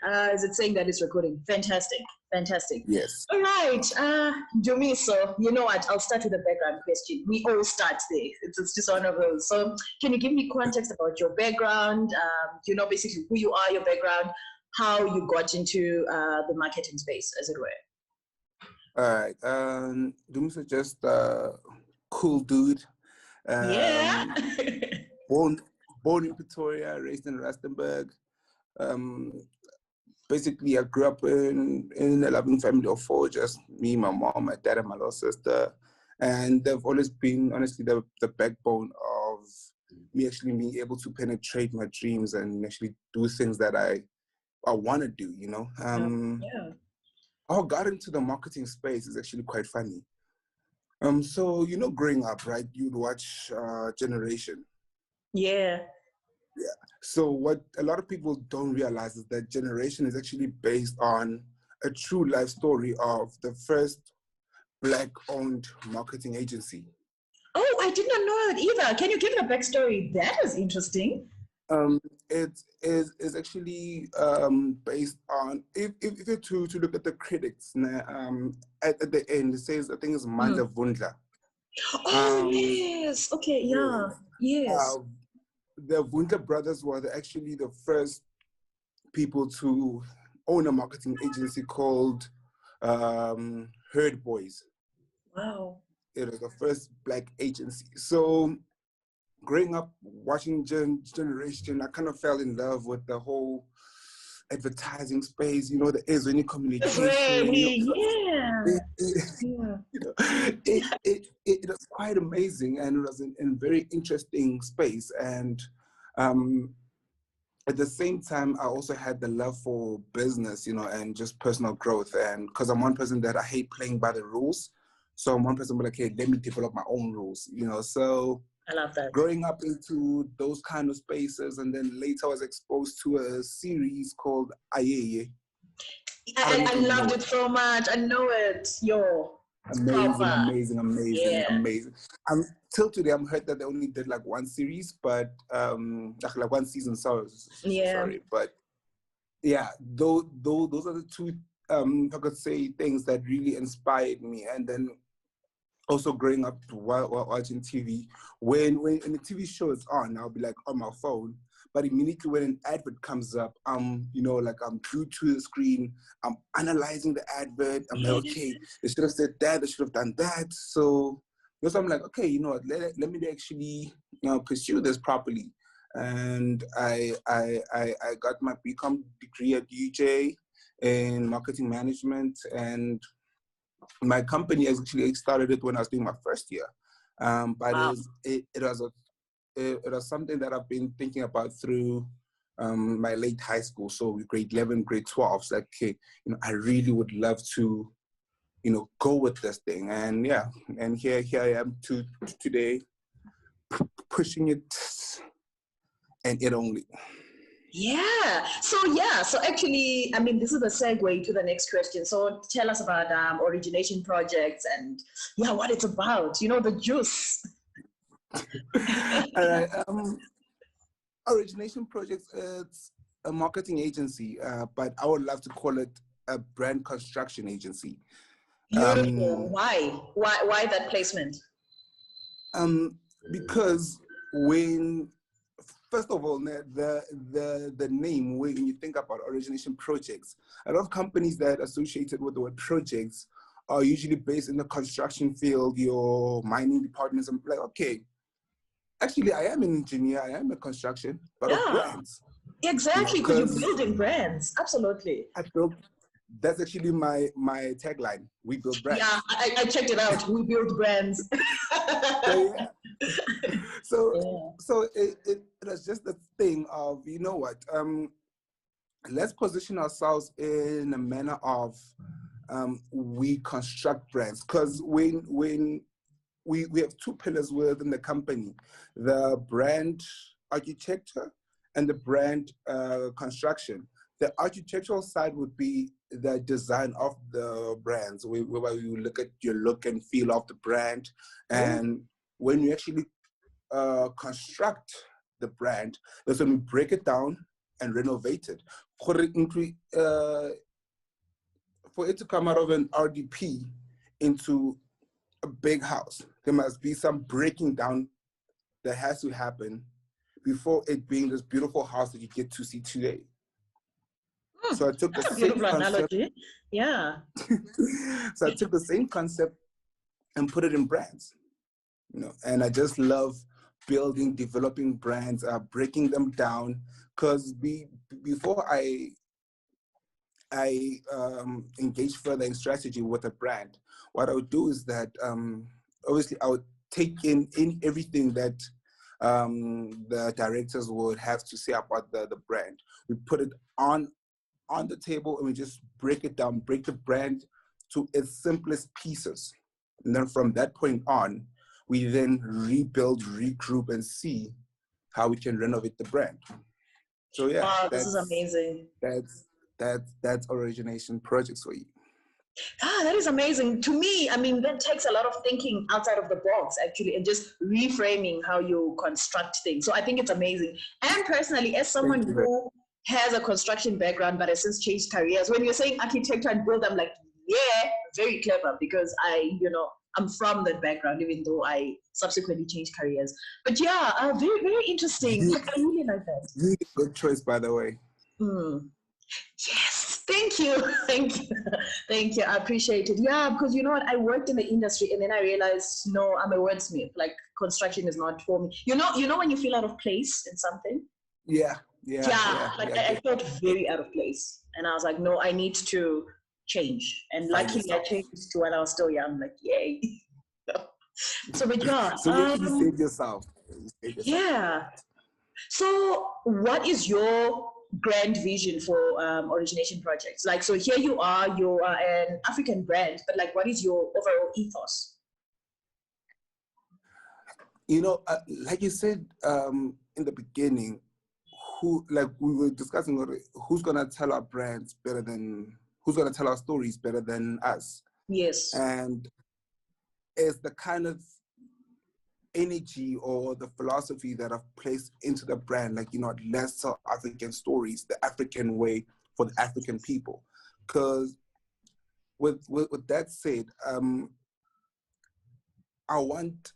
Okay. Is it saying that it's recording? Fantastic. Fantastic. Yes. All right. Dumiso, you know what? I'll start with a background question. We all start there. It's just one of those. So can you give me context about your background? Basically who you are, your background, how you got into the marketing space, as it were. All right. Ndumiso, just a cool dude. Yeah. Born in Pretoria, raised in Rustenburg. Basically, I grew up in a loving family of four, just me, my mom, my dad, and my little sister. And they've always been, honestly, the backbone of me actually being able to penetrate my dreams and actually do things that I want to do, you know. Yeah. How I got into the marketing space is actually quite funny. So, growing up, right, you'd watch Generation. Yeah. Yeah. So what a lot of people don't realize is that Generation is actually based on a true life story of the first Black-owned marketing agency. Oh, I did not know that either. Can you give it a backstory? That is interesting. It is actually based on, if you're to look at the critics, at the end, it says, I think it's Mandla Vundla. Oh, yes. Okay, yeah. Yes. The Vundla brothers were actually the first people to own a marketing agency called Herd Boys. Wow. It was the first Black agency. So growing up watching Generation, I kind of fell in love with the whole advertising space, the Ezweni communication. It was quite amazing, and it was in a very interesting space. And at the same time, I also had the love for business, and just personal growth. And because I'm one person that I hate playing by the rules. So I'm one person who's like, hey, let me develop my own rules, So I love that. Growing up into those kind of spaces, and then later I was exposed to a series called Ayeye. I loved it so much. I know it. Amazing. Yeah. Till today, I'm heard that they only did like one series, but like one season. Sorry, but yeah, those are the two if I could say things that really inspired me. And then also growing up while watching TV, when the TV show is on, I'll be like on my phone. But immediately when an advert comes up, I'm glued to the screen. I'm analyzing the advert. I'm like, okay, they should have said that. They should have done that. So I'm like, okay, you know what? Let me actually pursue this properly. And I got my BCom degree at UJ in marketing management, and my company actually started it when I was doing my first year. But wow. It was something that I've been thinking about through my late high school. So grade 11, grade 12, it's like, okay, I really would love to, go with this thing. And yeah, and here I am today, pushing it and it only. Yeah. So actually, I mean, this is a segue to the next question. So tell us about origination projects and what it's about. The juice. All right. Origination projects, it's a marketing agency, but I would love to call it a brand construction agency. Beautiful. Why that placement? Because first of all, the name, when you think about origination projects, a lot of companies that are associated with the word projects are usually based in the construction field, your mining departments. I'm like, okay, actually, I am an engineer, I am a construction, but of brands. Exactly, because you're building brands. Absolutely. That's actually my tagline. We build brands. Yeah, I checked it out. We build brands. So it was just the thing of, let's position ourselves in a manner of we construct brands. Because when we have two pillars within the company, the brand architecture and the brand construction. The architectural side would be the design of the brands, where you look at your look and feel of the brand. And when you actually construct the brand, that's when we break it down and renovated. For it to come out of an RDP into a big house, there must be some breaking down that has to happen before it being this beautiful house that you get to see today. So I took the same concept. Analogy. Yeah. So I took the same concept and put it in brands, and I just love building, developing brands, breaking them down. Because before I engage further in strategy with a brand, what I would do is that obviously I would take in everything that the directors would have to say about the brand. We put it on the table and we just break it down, break the brand to its simplest pieces. And then from that point on, we then rebuild, regroup, and see how we can renovate the brand. So yeah, wow, this is amazing. That's origination projects for you. That is amazing. To me, I mean, that takes a lot of thinking outside of the box, actually, and just reframing how you construct things. So I think it's amazing. And personally, as someone who has a construction background but has since changed careers, when you're saying architecture and build, I'm like, yeah, very clever, because I'm from that background, even though I subsequently changed careers. But yeah, very, very interesting. I really like that. Really good choice, by the way. Yes, thank you. Thank you. I appreciate it. Yeah, because you know what? I worked in the industry and then I realized, no, I'm a wordsmith. Like, construction is not for me. You know when you feel out of place in something? Yeah. I felt very out of place. And I was like, no, I need to change. And luckily I changed to when I was still young. Like, yay. So, but yeah. So you saved yourself. Yeah. So what is your grand vision for origination projects? Like, so here you are an African brand, but like, what is your overall ethos? Like you said in the beginning, we were discussing who's gonna tell our brands better than, who's gonna tell our stories better than us. Yes. And it's the kind of energy or the philosophy that I've placed into the brand, like, let's tell African stories the African way for the African people. Because with that said, I want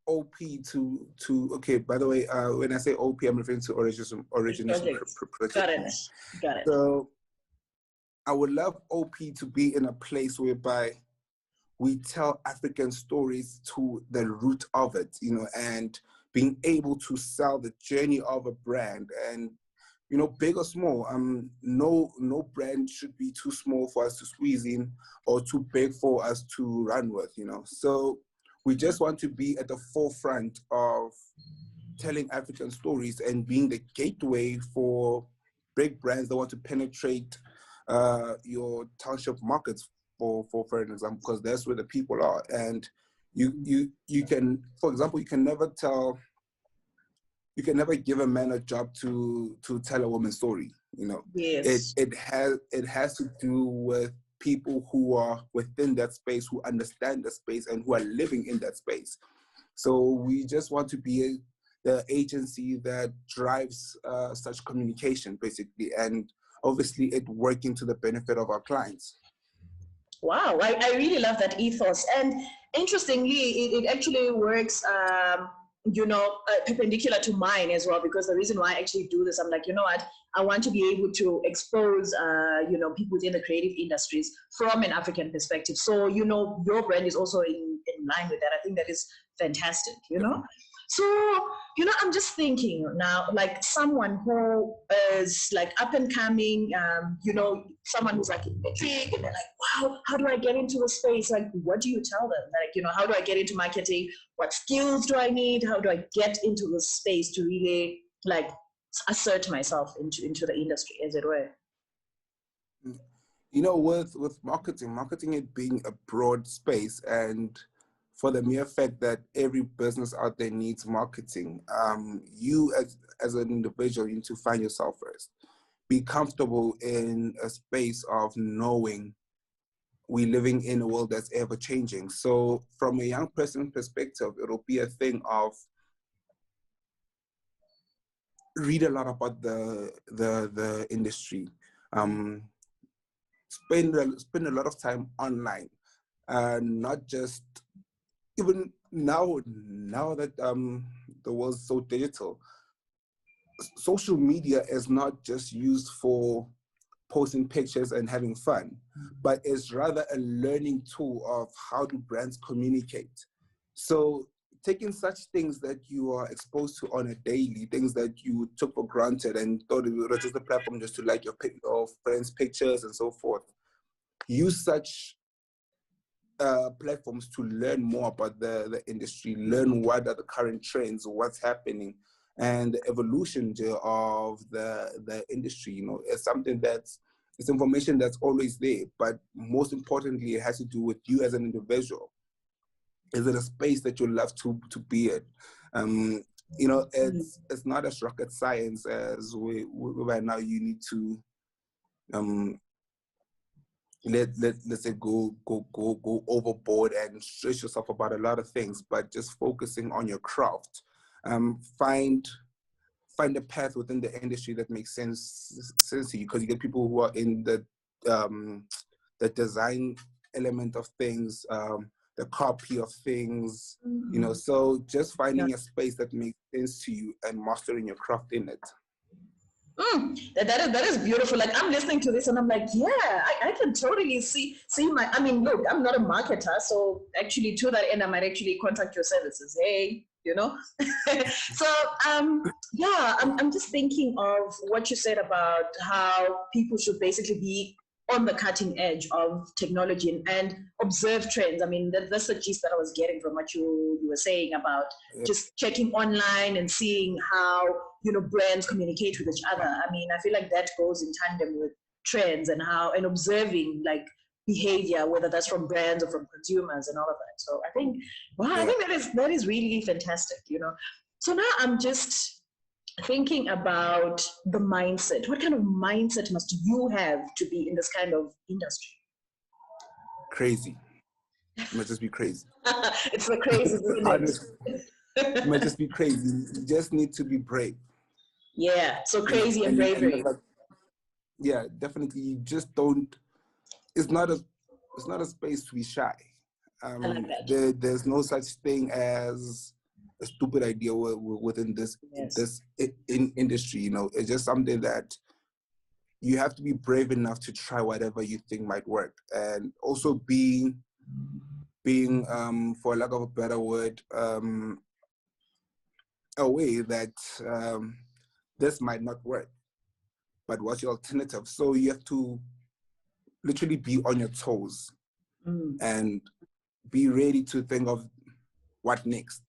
OP to okay, by the way, when I say OP, I'm referring to origination project. Got it. So I would love OP to be in a place whereby we tell African stories to the root of it, and being able to sell the journey of a brand. And, big or small, no brand should be too small for us to squeeze in or too big for us to run with, So we just want to be at the forefront of telling African stories and being the gateway for big brands that want to penetrate your township markets, for an example, because that's where the people are. And you can, for example, you can never give a man a job to tell a woman's story. Yes. It has to do with people who are within that space, who understand the space and who are living in that space. So we just want to be the agency that drives such communication, basically, and obviously it working to the benefit of our clients. Wow, I really love that ethos. And interestingly, it actually works, perpendicular to mine as well, because the reason why I actually do this, I'm like, you know what, I want to be able to expose, people within the creative industries from an African perspective. So, your brand is also in line with that. I think that is fantastic, So, I'm just thinking now, like someone who is like up and coming, someone who's like in matric, and they're like, wow, how do I get into the space? Like, what do you tell them? Like, how do I get into marketing? What skills do I need? How do I get into the space to really like assert myself into the industry, as it were? With marketing it being a broad space, and for the mere fact that every business out there needs marketing, you as an individual, you need to find yourself first. Be comfortable in a space of knowing we're living in a world that's ever changing. So from a young person's perspective, it'll be a thing of read a lot about the industry. Spend a lot of time online, not just even now that the world's so digital. Social media is not just used for posting pictures and having fun, but is rather a learning tool of how do brands communicate. So taking such things that you are exposed to on a daily, things that you took for granted and thought it was just a platform just to like your friends' pictures and so forth, use such platforms to learn more about the industry, learn what are the current trends, what's happening, and the evolution of the industry. You know, it's something it's information that's always there, but most importantly, it has to do with you as an individual. Is it a space that you love to be in? You know, it's not as rocket science as we right now. You need to let's say go overboard and stress yourself about a lot of things, but just focusing on your craft. Find a path within the industry that makes sense to you, because you get people who are in the design element of things, the copy of things, you know. So just finding a space that makes sense to you and mastering your craft in it. That is beautiful. Like, I'm listening to this and I'm like, yeah, I can totally see I mean, look, I'm not a marketer, so actually to that end, I might actually contact your services. Hey, you know? So, yeah, I'm just thinking of what you said about how people should basically be on the cutting edge of technology and observe trends. I mean, that's the gist that I was getting from what you were saying about just checking online and seeing how, you know, brands communicate with each other. I mean, I feel like that goes in tandem with trends and observing like behavior, whether that's from brands or from consumers and all of that. So I think, wow, I think that is really fantastic, you know. So now I'm just thinking about the mindset. What kind of mindset must you have to be in this kind of industry? Crazy. It must just be crazy. It's the crazy, isn't it? It might just be crazy. You just need to be brave. Yeah, so crazy and bravery. Yeah, definitely. You just don't. It's not a space to be shy. I like that. There's no such thing as a stupid idea within this industry. You know, it's just something that you have to be brave enough to try whatever you think might work, and also being for lack of a better word, aware that this might not work, but what's your alternative? So you have to literally be on your toes and be ready to think of what next.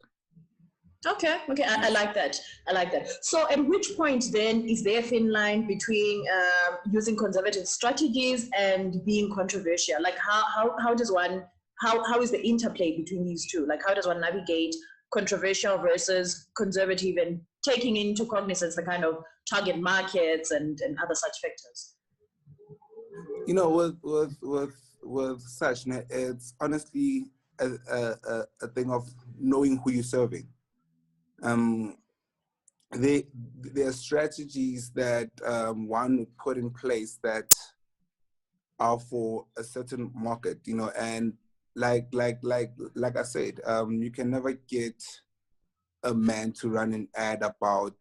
Okay, I like that. I like that. So at which point then is there a thin line between using conservative strategies and being controversial? Like how does one, how is the interplay between these two? Like how does one navigate controversial versus conservative and taking into cognizance the kind of target markets and other such factors? You know, with such, it's honestly a thing of knowing who you're serving. There are strategies that one would put in place that are for a certain market, you know, and like I said, you can never get a man to run an ad about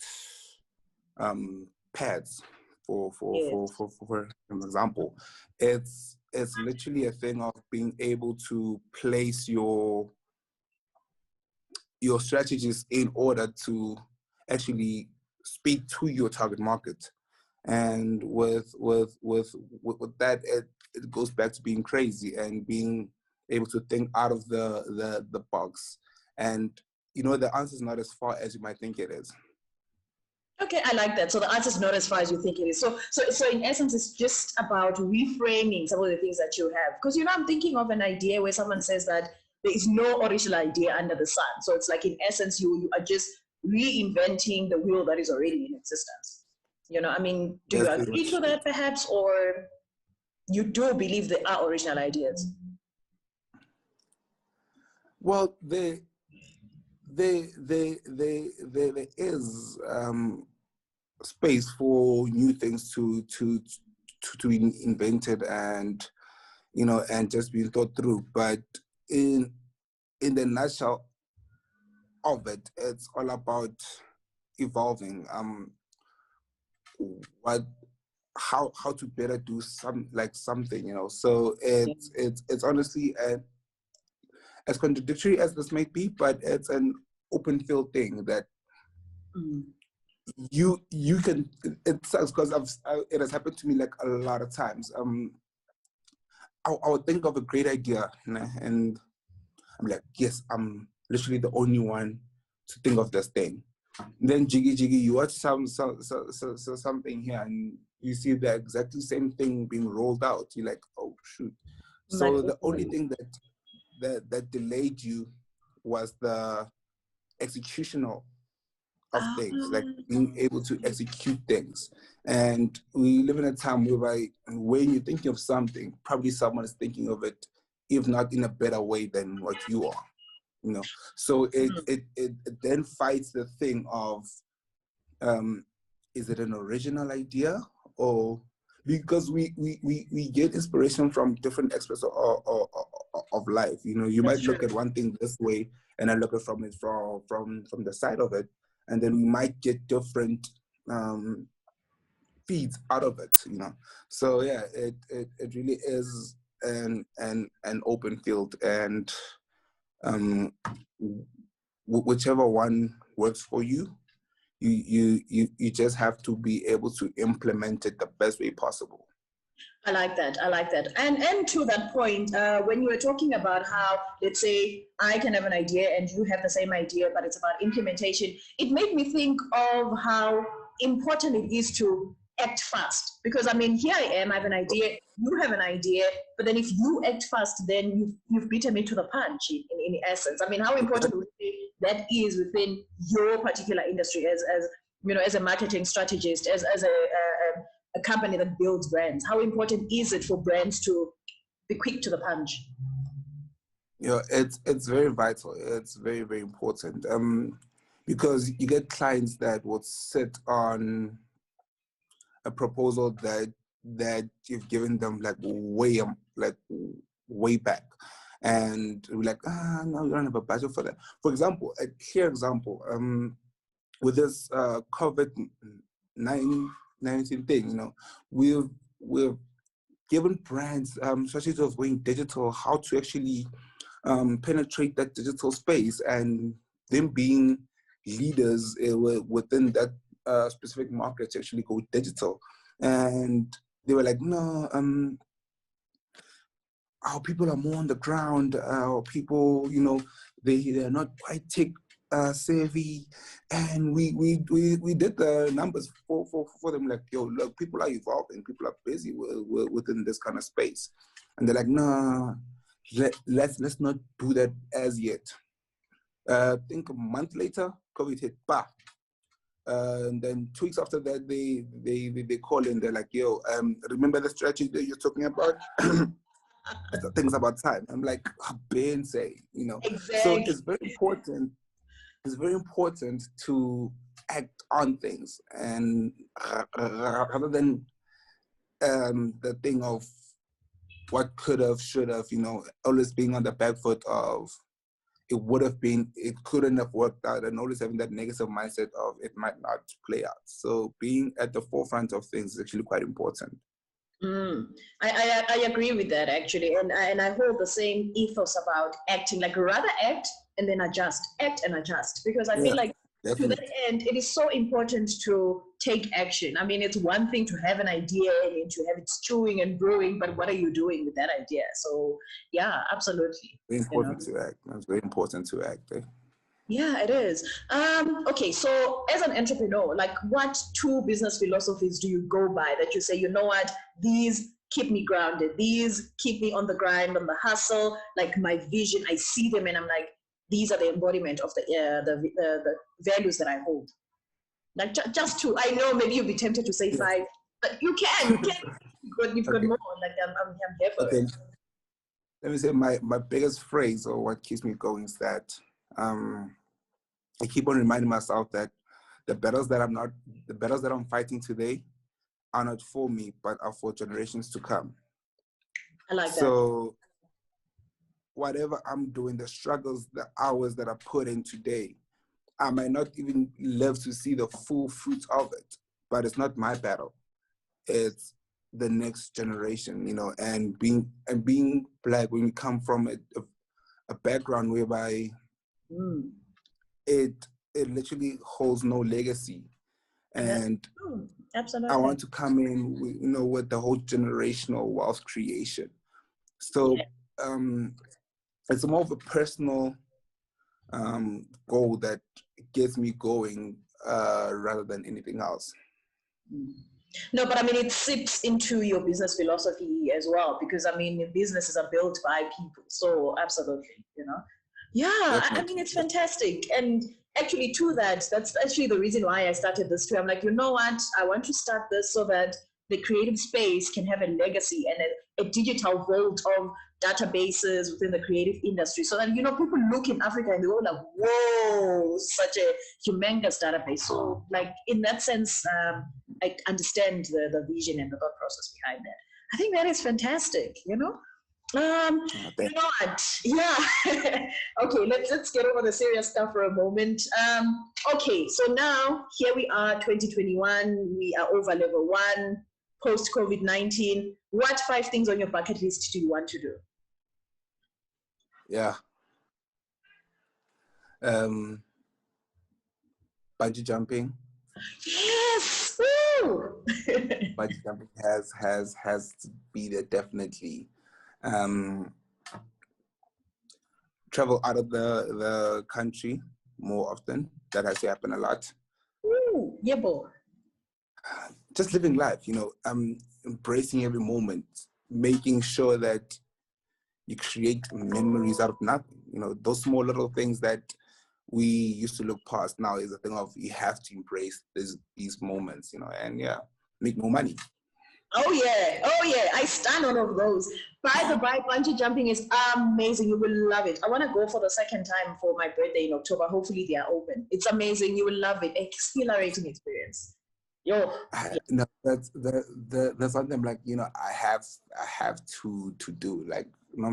pads for an example. It's literally a thing of being able to place your strategies in order to actually speak to your target market. And with that, it goes back to being crazy and being able to think out of the box. And you know, the answer is not as far as you might think it is. Okay, I like that. So the answer is not as far as you think it is. So in essence, it's just about reframing some of the things that you have. Because, you know, I'm thinking of an idea where someone says that there is no original idea under the sun. So it's like, in essence, you are just reinventing the wheel that is already in existence. You know, I mean, do you agree to that perhaps, or you do believe there are original ideas? Well, there is space for new things to be invented and, you know, and just being thought through. But in the nutshell of it, it's all about evolving. How to better do something, you know. So it's honestly as contradictory as this might be, but it's an open field thing that you can. It sucks because it has happened to me like a lot of times. I would think of a great idea, and I'm like, yes, I'm literally the only one to think of this thing. Then jiggy, you watch something here, and you see the exactly same thing being rolled out. You're like, oh shoot! So the only thing that delayed you was the executional of things, like being able to execute things. And we live in a time whereby when you're thinking of something, probably someone is thinking of it, if not in a better way than what you are, you know. So it then fights the thing of, is it an original idea? Or because we get inspiration from different aspects of life. You know, you might look at one thing this way, and I look at from the side of it, and then we might get different feeds out of it. You know, so yeah, it really is an open field, and whichever one works for you. You just have to be able to implement it the best way possible. I like that. And to that point, when you were talking about how, let's say, I can have an idea and you have the same idea, but it's about implementation, it made me think of how important it is to act fast. Because I mean, here I am, I have an idea, you have an idea, but then if you act fast, then you've beaten me to the punch in essence. I mean, how important that is within your particular industry as you know, as a marketing strategist, as a company that builds brands. How important is it for brands to be quick to the punch? Yeah, it's very vital. It's very, very important. Because you get clients that will sit on a proposal that you've given them like way back, and we're like, no, we don't have a budget for that. For example, a clear example, with this COVID-19 thing, you know, we've given brands, especially those going digital, how to actually penetrate that digital space, and them being leaders within that specific market to actually go digital. And they were like, no, our people are more on the ground. Our people, you know, they're not quite tech savvy, and we did the numbers for them. Like, yo, look, people are evolving, people are busy within this kind of space, and they're like, no, let's not do that as yet. I think a month later, COVID hit, and then 2 weeks after that, they call in. They're like, yo, remember the strategy that you're talking about? Things about time. I'm like, I've been saying, you know. Exactly. So it's very important. It's very important to act on things, and rather than the thing of what could have, should have, you know, always being on the back foot of it would have been, it couldn't have worked out, and always having that negative mindset of it might not play out. So being at the forefront of things is actually quite important. I agree with that, actually, and I hold the same ethos about acting. Like, rather act and then adjust, act and adjust, because I feel like definitely. To that end, it is so important to take action. I mean, it's one thing to have an idea and to have it stewing and brewing, but what are you doing with that idea? So yeah, absolutely. Very important to act. It's very important to act. Yeah, it is. Okay, so as an entrepreneur, like, what two business philosophies do you go by that you say, you know what, these keep me grounded, these keep me on the grind, on the hustle, like my vision, I see them and I'm like, these are the embodiment of the values that I hold. Like, just two. I know maybe you'll be tempted to say 5, but you can. You've got more. Like, I'm here for it. Let me say my biggest phrase, or what keeps me going, is that I keep on reminding myself that the battles that I'm fighting today are not for me, but are for generations to come. I like that. So whatever I'm doing, the struggles, the hours that I put in today, I might not even live to see the full fruit of it, but it's not my battle. It's the next generation, you know, and being Black, when we come from a background whereby it literally holds no legacy. And absolutely. I want to come in with, you know, with the whole generational wealth creation. So it's more of a personal goal that gets me going rather than anything else. No, but I mean, it sips into your business philosophy as well, because I mean, businesses are built by people. So absolutely, you know. Yeah, definitely. I mean, it's fantastic. And actually to that, that's actually the reason why I started this too. I'm like, you know what? I want to start this so that the creative space can have a legacy and a digital vault of databases within the creative industry, so that, you know, people look in Africa and they're all like, whoa, such a humongous database. So like in that sense, I understand the vision and the thought process behind that. I think that is fantastic, you know. You know what? Yeah. Okay, let's get over the serious stuff for a moment. Okay, so now here we are, 2021. We are over level 1, post COVID-19. What 5 things on your bucket list do you want to do? Yeah. Bungee jumping. Yes. Woo! Bungee jumping has to be there, definitely. Travel out of the country more often. That has to happen a lot. Ooh, yeah, boy. Just living life, you know, embracing every moment, making sure that you create memories out of nothing. You know, those small little things that we used to look past now is a thing of you have to embrace these moments, you know, and make more money. Oh yeah, I stand on all of those. By the by, bungee jumping is amazing. You will love it. I want to go for the second time for my birthday in October. Hopefully they are open. It's amazing. You will love it. Exhilarating experience. Yo. No, that's something like, you know, I have to do, like, no,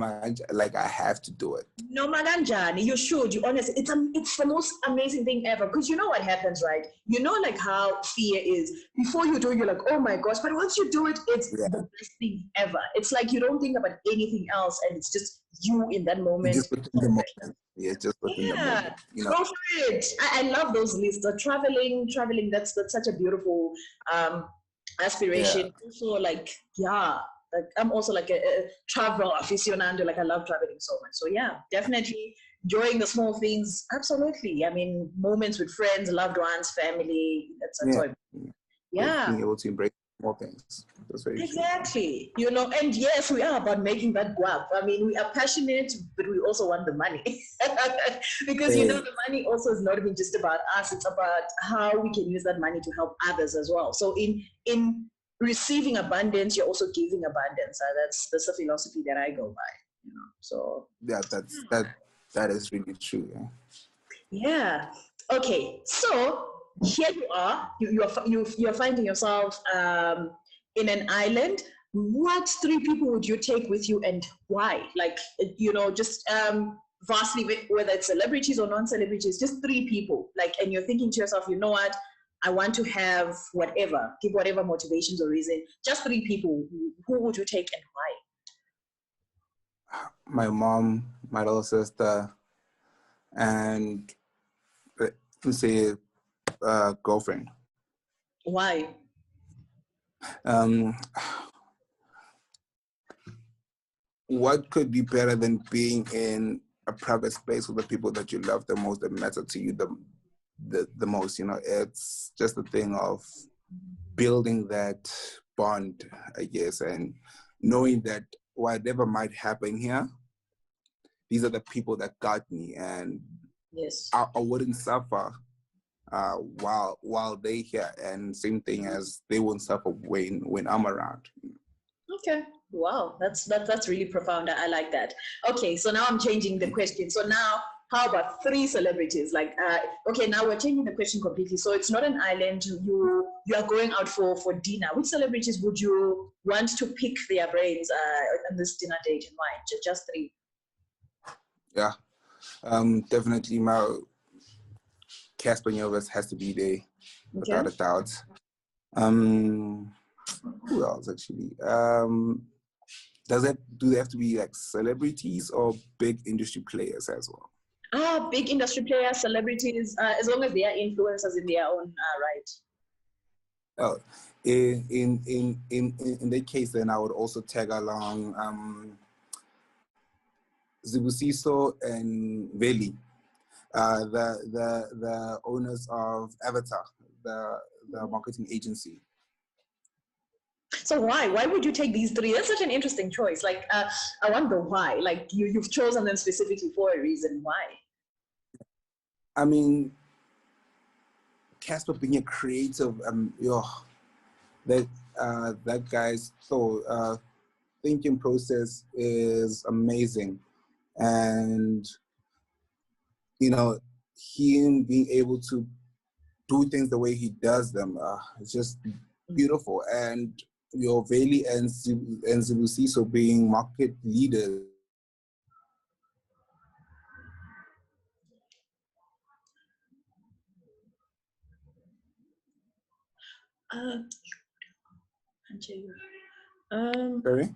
like I have to do it. No, Maganjani, you should. You honestly, it's the most amazing thing ever. Because you know what happens, right? You know, like how fear is. Before you do it, you're like, oh my gosh. But once you do it, it's the best thing ever. It's like you don't think about anything else, and it's just you in that moment. Just within the moment. Yeah, just within the moment. You know? Go for it. I love those lists. The traveling. That's such a beautiful aspiration. Yeah. Also, like, like I'm also like a travel aficionado. Like I love traveling so much. So yeah, definitely enjoying the small things. Absolutely. I mean, moments with friends, loved ones, family. That's all. Yeah. Being able to embrace more things. That's very exactly. True. You know, and yes, we are about making that guap. I mean, we are passionate, but we also want the money. Because, you know, the money also is not even just about us. It's about how we can use that money to help others as well. So in receiving abundance, you're also giving abundance. That's the philosophy that I go by. You know, so yeah, that is really true. Yeah. Okay. So here you are. You're finding yourself in an island. What 3 people would you take with you, and why? Like, you know, just vastly, whether it's celebrities or non-celebrities, just 3 people. Like, and you're thinking to yourself, you know what? I want to have whatever, give whatever motivations or reason. Just 3 people. Who would you take and why? My mom, my little sister, and let's say girlfriend. Why? What could be better than being in a private space with the people that you love the most, that matter to you the most? You know, it's just a thing of building that bond, I guess, and knowing that whatever might happen here, these are the people that got me, and yes, I wouldn't suffer while they here, and same thing as they won't suffer when I'm around. Okay. Wow, that's really profound. I like that. Okay, so now I'm changing the question. So now How about 3 celebrities? Like, okay, now we're changing the question completely. So it's not an island. You are going out for dinner. Which celebrities would you want to pick their brains on this dinner date and why? Just 3. Yeah, definitely my Casper Nyovest has to be there, without a doubt. Who else actually? Do they have to be like celebrities or big industry players as well? Big industry players, celebrities, as long as they are influencers in their own right. Oh, in that case, then I would also tag along Zibusiso and Veli, the owners of Avatar, the marketing agency. So why would you take these 3? That's such an interesting choice. Like, I wonder why. Like, you've chosen them specifically for a reason. Why? I mean, Casper being a creative, that guy's thinking process is amazing, and him being able to do things the way he does them, it's just beautiful. And Veli and Zibusiso being market leaders. Sorry?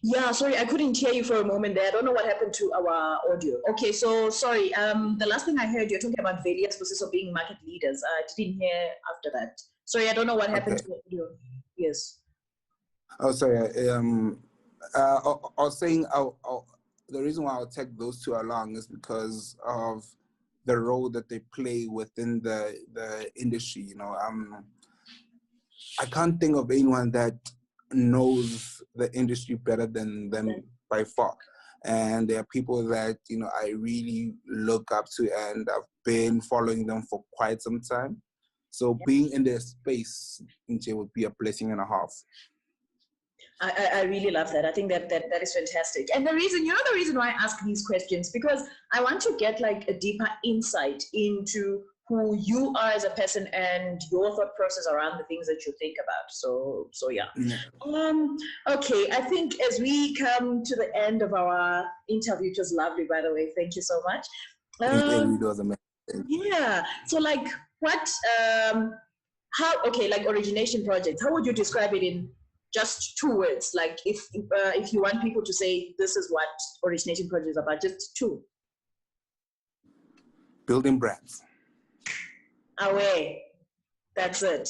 Yeah, sorry, I couldn't hear you for a moment there. I don't know what happened to our audio. Okay, so sorry. The last thing I heard, you're talking about various process of being market leaders. I didn't hear after that. Sorry, I don't know what happened to the audio. Yes. Oh, sorry. I was saying the reason why I'll take those 2 along is because of the role that they play within the industry. I can't think of anyone that knows the industry better than them by far. And there are people that, I really look up to, and I've been following them for quite some time. So being in their space would be a blessing and a half. I really love that. I think that is fantastic. And the reason why I ask these questions, because I want to get like a deeper insight into who you are as a person and your thought process around the things that you think about. So yeah. Okay, I think as we come to the end of our interview, which was lovely, by the way. Thank you so much. It was amazing. Yeah. So like what like origination projects, how would you describe it in just 2 words? Like if you want people to say this is what origination project is about, just 2. Building brands. Away. That's it.